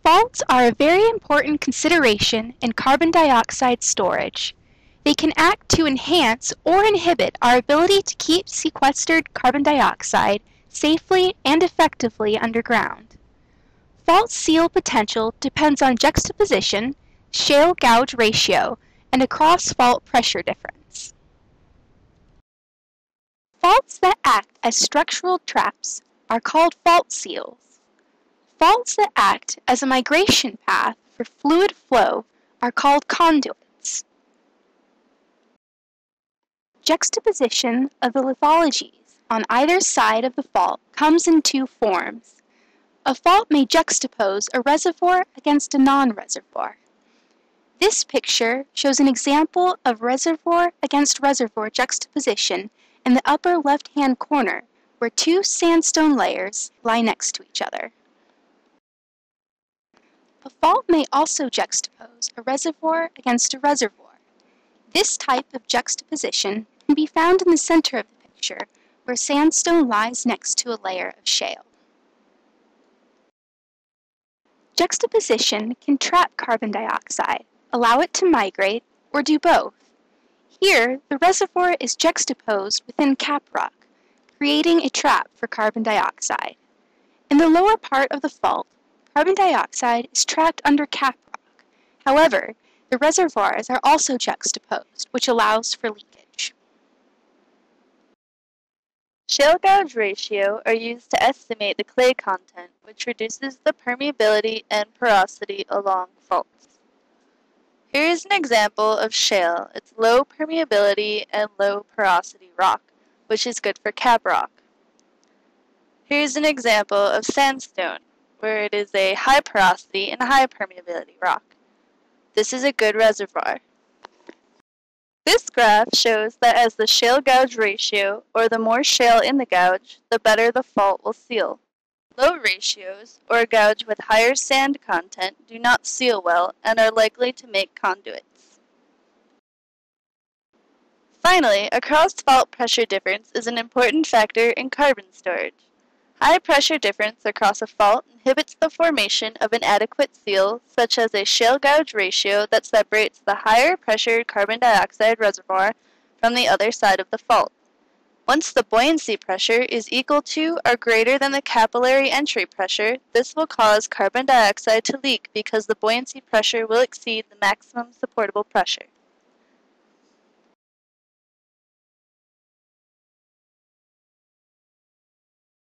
Faults are a very important consideration in carbon dioxide storage. They can act to enhance or inhibit our ability to keep sequestered carbon dioxide safely and effectively underground. Fault seal potential depends on juxtaposition, shale gouge ratio, and a cross-fault pressure difference. Faults that act as structural traps are called fault seals. Faults that act as a migration path for fluid flow are called conduits. Juxtaposition of the lithologies on either side of the fault comes in two forms. A fault may juxtapose a reservoir against a non-reservoir. This picture shows an example of reservoir against reservoir juxtaposition in the upper left-hand corner, where two sandstone layers lie next to each other. A fault may also juxtapose a reservoir against a reservoir. This type of juxtaposition can be found in the center of the picture, where sandstone lies next to a layer of shale. Juxtaposition can trap carbon dioxide, allow it to migrate, or do both. Here, the reservoir is juxtaposed within caprock, creating a trap for carbon dioxide. In the lower part of the fault, carbon dioxide is trapped under caprock. However, the reservoirs are also juxtaposed, which allows for leakage. Shale gouge ratio are used to estimate the clay content, which reduces the permeability and porosity along faults. Here is an example of shale. It's low permeability and low porosity rock, which is good for caprock. Here's an example of sandstone, where it is a high porosity and high permeability rock. This is a good reservoir. This graph shows that as the shale gouge ratio, or the more shale in the gouge, the better the fault will seal. Low ratios, or a gouge with higher sand content, do not seal well and are likely to make conduits. Finally, a cross-fault pressure difference is an important factor in carbon storage. High pressure difference across a fault inhibits the formation of an adequate seal, such as a shale gouge ratio that separates the higher pressured carbon dioxide reservoir from the other side of the fault. Once the buoyancy pressure is equal to or greater than the capillary entry pressure, this will cause carbon dioxide to leak because the buoyancy pressure will exceed the maximum supportable pressure.